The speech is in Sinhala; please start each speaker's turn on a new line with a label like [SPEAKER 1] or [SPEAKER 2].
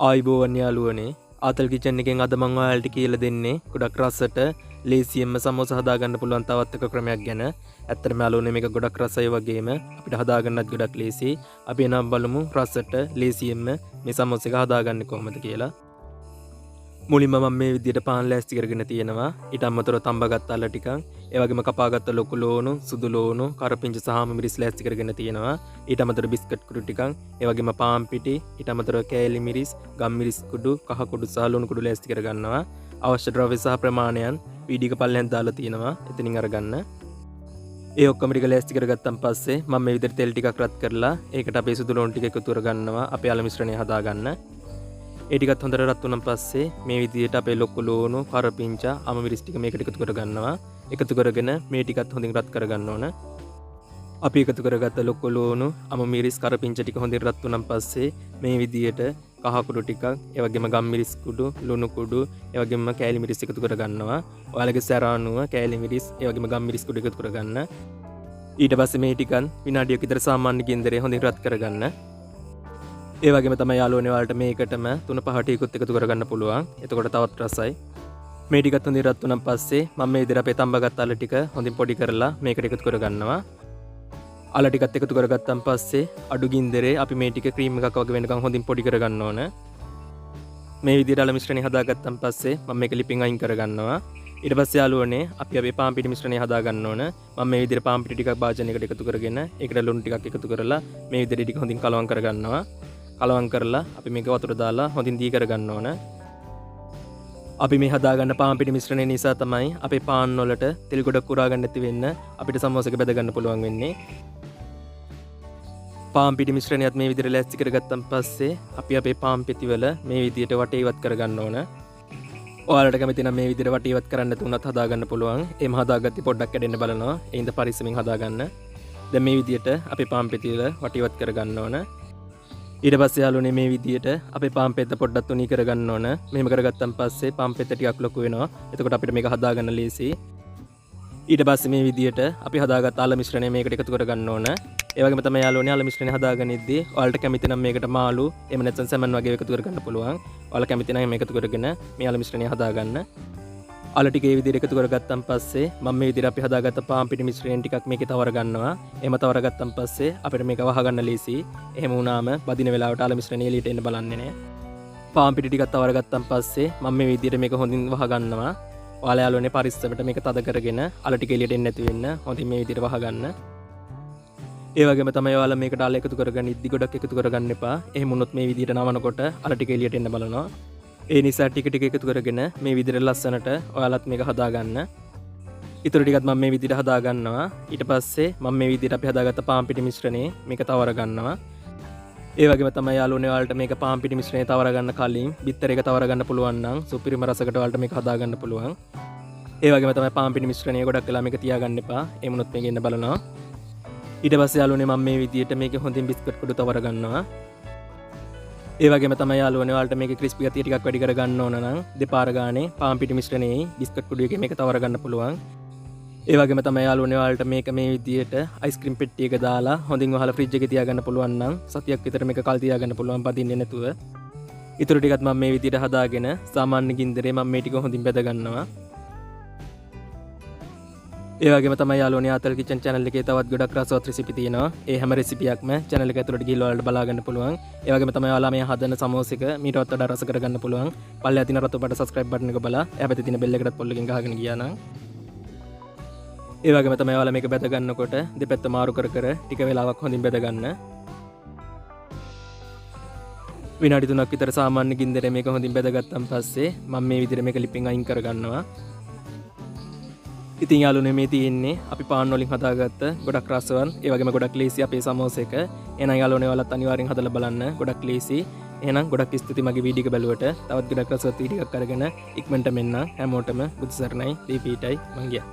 [SPEAKER 1] ආයිබෝවන් යාළුවනේ ආතල් කිචන් එකෙන් අද මම ඔයාලට කියලා දෙන්නේ ගොඩක් රසට ලේසියෙන්ම සමෝසා හදාගන්න පුළුවන් තවත් එක ක්‍රමයක් ගැන. ඇත්තටම යාළුවනේ මේක ගොඩක් රසයි වගේම අපිට හදාගන්නත් ගොඩක් ලේසියි. අපි එනම් බලමු රසට ලේසියෙන්ම මේ සමෝසා එක හදාගන්නේ කොහොමද කියලා. මුලින්ම මම මේ විදිහට පාන් ලෑස්ති කරගෙන තියෙනවා. ඊට අමතරව තඹගත් අල්ල ටිකක්, ඒ වගේම කපාගත්ත ලොකු ලෝණු, සුදු ලෝණු, කරපිංච සහ මිරිස් ලෑස්ති කරගෙන තියෙනවා. ඊට අමතරව බිස්කට් කුඩු ටිකක්, ඒ වගේම පාන් පිටි, ඊට අමතරව කෑලි මිරිස්, ගම් මිරිස් කුඩු, කහ කුඩු සහ ලුණු කුඩු ලෑස්ති කරගන්නවා. අවශ්‍ය ද්‍රව්‍ය සහ ප්‍රමාණයන් වීඩියෝ එක පල්ලෙන් දාලා තියෙනවා. එතනින් අරගන්න. ඒ ඔක්කොම ටික ලෑස්ති කරගත්තන් පස්සේ මම මේ විදිහට තෙල් ටිකක් රත් කරලා ඒකට අපේ සුදු ලෝණු ටික එකතු කරගන්නවා. අපේ අල මිශ්‍රණය හදාගන්න. ඒ ටිකත් හොඳට රත් වුණාන් පස්සේ මේ විදිහට අපේ ලොකු ලෝණු, කරපිංච, අම මිරිස් ටික මේකට එකතු කරගන්නවා. එකතු කරගෙන මේ ටිකත් හොඳින් රත් කරගන්න ඕන. අපි එකතු කරගත්ත ලොකු ලෝණු, අම මිරිස්, කරපිංච ටික හොඳින් රත් වුණාන් පස්සේ මේ විදිහට කහ කුඩු ටිකක්, ඒ වගේම ගම් මිරිස් කුඩු, ලුණු කුඩු, ඒ වගේම කෑලි මිරිස් එකතු කරගන්නවා. ඔයාලගේ සැර අනුව කෑලි මිරිස්, ඒ වගේම ගම් මිරිස් කුඩු එකතු කරගන්න. ඊට පස්සේ මේ ටිකන් විනාඩියක් විතර සාමාන්‍ය ගින්දරේ හොඳින් රත් කරගන්න. ඒ වගේම තමයි යාළුවනේ ඔයාලට මේකටම 3-5 ටිකුත් එකතු කරගන්න පුළුවන්. එතකොට තවත් රසයි. මේ ටිකත් හොඳින් රත් වුණාන් පස්සේ මම මේ විදිහට අපේ තඹගත් අල ටික හොඳින් පොඩි කරලා මේකට එකතු කරගන්නවා. අල ටිකත් එකතු කරගත්තන් පස්සේ අඩු ගින්දරේ අපි මේ ටික ක්‍රීම් එකක් වගේ වෙනකන් හොඳින් පොඩි කරගන්න ඕන. මේ විදිහට අල මිශ්‍රණය හදාගත්තන් පස්සේ මම මේක ලිපින් අයින් කරගන්නවා. ඊට පස්සේ යාළුවනේ අපි අපේ පාන් පිටි මිශ්‍රණය හදාගන්න ඕන. මම මේ විදිහට පාන් පිටි ටිකක් භාජනයකට එකතු කරගෙන ඒකට ලුණු ටිකක් එකතු කරලා මේ විදිහට ටික හොඳින් කලවම් කරගන්නවා. කලවම් කරලා අපි මේක වතුර දාලා හොඳින් දී කරගන්න ඕන. අපි මේ හදාගන්න පාන් පිටි මිශ්‍රණය නිසා තමයි අපේ පාන් වලට තෙල් ගොඩක් උරා ගන්න නැති වෙන්න අපිට සමෝසෙක බෙද ගන්න පුළුවන් වෙන්නේ. පාන් පිටි මිශ්‍රණයත් මේ විදිහට ලෑස්ති කරගත්තන් පස්සේ අපි අපේ පාන් පෙති වල මේ විදිහට වටේ ඉවත් කරගන්න ඕන. ඔයාලට කැමති නම් මේ විදිහට වටේ ඉවත් කරන්න තුනත් හදාගන්න පුළුවන්. එහෙම හදාගත්තී පොඩ්ඩක් කැඩෙන්න බලනවා. ඒ හින්දා පරිස්සමින් හදාගන්න. දැන් මේ විදිහට අපේ පාන් පෙති වල වටේ ඉවත් කරගන්න ඕන. ඊට පස්සේ යාළුවනේ මේ විදිහට අපේ පාන් පෙත්ත පොඩ්ඩක් තුනී කරගන්න ඕන. මෙහෙම කරගත්තන් පස්සේ පාන් පෙත්ත ටිකක් ලොකු වෙනවා. එතකොට අපිට මේක හදාගන්න ලේසියි. ඊට පස්සේ මේ විදිහට අපි හදාගත්ත අල මිශ්‍රණය මේකට එකතු කරගන්න ඕන. ඒ වගේම තමයි යාළුවනේ අල මිශ්‍රණය හදාගනිද්දී ඔයාලට කැමති නම් මේකට මාළු එහෙම නැත්නම් සැමන් වගේ එකතු කරගන්න පුළුවන්. ඔයාලා කැමති නම් මේක එකතු කරගෙන මේ අල මිශ්‍රණය හදාගන්න. අල ටික ඒ විදිහට එකතු කරගත්තන් පස්සේ මම මේ විදිහට අපි හදාගත්ත පාන් පිටි මිශ්‍රණය ටිකක් මේකේ තවර ගන්නවා. එහෙම තවර ගත්තන් පස්සේ අපිට මේක වහගන්න ලේසියි. එහෙම වුණාම බදින වෙලාවට අල මිශ්‍රණය එළියට එන්න බලන්නේ නැහැ. පාන් පිටි ටිකක් තවර ගත්තන් පස්සේ මම මේ විදිහට මේක හොඳින් වහගන්නවා. ඔයාලා යාළුවනේ පරිස්සමට මේක තද කරගෙන අල ටික එළියට එන්නේ නැති වෙන්න හොඳින් මේ විදිහට වහගන්න. ඒ වගේම තමයි ඔයාලා මේකට අල එකතු කරගන්න ඉද්දි ගොඩක් එකතු කරගන්න එපා. එහෙම වුණොත් මේ විදිහට නවනකොට අල ටික එළියට එන්න බලනවා. ඒ නිසා ටික ටික එකතු කරගෙන මේ විදිහට ලස්සනට ඔයාලත් මේක හදාගන්න. ඊටු ටිකත් මම මේ විදිහට හදාගන්නවා. ඊට පස්සේ මම මේ විදිහට අපි හදාගත්ත පාන් පිටි මිශ්‍රණේ මේක තවර ගන්නවා. ඒ වගේම තමයි යාළුවනේ ඔයාලට මේක පාන් පිටි මිශ්‍රණේ තවර ගන්න කලින් බිත්තර එක තවර ගන්න පුළුවන් නම් සුපිරිම රසකට ඔයාලට මේක හදාගන්න පුළුවන්. ඒ වගේම තමයි පාන් පිටි මිශ්‍රණේ ගොඩක් වෙලා මේක තියාගන්න එපා. ඒ මොනොත් මේක එන්න බලනවා. ඊට පස්සේ යාළුවනේ මම මේ විදිහට මේක හොඳින් බිස්කට් කුඩු තවර ගන්නවා. ඒ වගේම තමයි යාළුවනේ ඔයාලට මේකේ ක්‍රිස්පි ගතිය ටිකක් වැඩි කරගන්න ඕන නම් දෙපාර ගානේ පාන් පිටි මිශ්‍රණේ බිස්කට් කුඩු එකේ මේක තවර ගන්න පුළුවන්. ඒ වගේම තමයි යාළුවනේ ඔයාලට මේක මේ විදිහට අයිස්ක්‍රීම් පෙට්ටියක දාලා හොඳින් වහලා ෆ්‍රිජ් එකේ තියාගන්න පුළුවන් නම් සතියක් විතර මේක කල් තියාගන්න පුළුවන් පදින්නේ නැතුව. ඊටු ටිකත් මම මේ විදිහට හදාගෙන සාමාන්‍ය ගින්දරේ මම මේ ටික හොඳින් බෙද ගන්නවා. ඒ වගේම තමයි යාළුවනේ ආතල් කිචන් channel එකේ තවත් ගොඩක් රසවත් රෙසිපි තියෙනවා. ඒ හැම රෙසිපියක්ම channel එක ඇතුළට ගිහිල්ලා ඔයාලට බලා ගන්න පුළුවන්. ඒ වගේම තමයි ඔයාලා මේ හදන සමෝසෙක මීටවත් වඩා රස කරගන්න පුළුවන්. පල්ලෙහා තියෙන රතු පාට subscribe button එක බලලා එහා පැත්තේ තියෙන bell එකටත් පොල්ලකින් ගහගෙන ගියා නම්. ඒ වගේම තමයි ඔයාලා මේක බෙද ගන්නකොට දෙපැත්ත මාරු කර කර ටික වෙලාවක් හොඳින් බෙද ගන්න. විනාඩි 3ක් විතර සාමාන්‍ය ගින්දරේ මේක හොඳින් බෙදගත්තන් පස්සේ මම මේ විදිහට මේක ලිපින් අයින් කරගන්නවා. ඉතින් යාළුවනේ මේ තියෙන්නේ අපි පාන් වලින් හදාගත්ත ගොඩක් රසවත් ඒ වගේම ගොඩක් ලේසි අපේ සමෝසෙක. එහෙනම් යාළුවනේ ඔයාලත් අනිවාර්යෙන් හදලා බලන්න. ගොඩක් ලේසි. එහෙනම් ගොඩක් ස්තුතියි මගේ වීඩියෝ එක බැලුවට. තවත් ගොඩක් රසවත් වීඩියෝ එකක් අරගෙන ඉක්මනට මෙන්න හැමෝටම බුදු සරණයි දීපීටයි මං ගියා.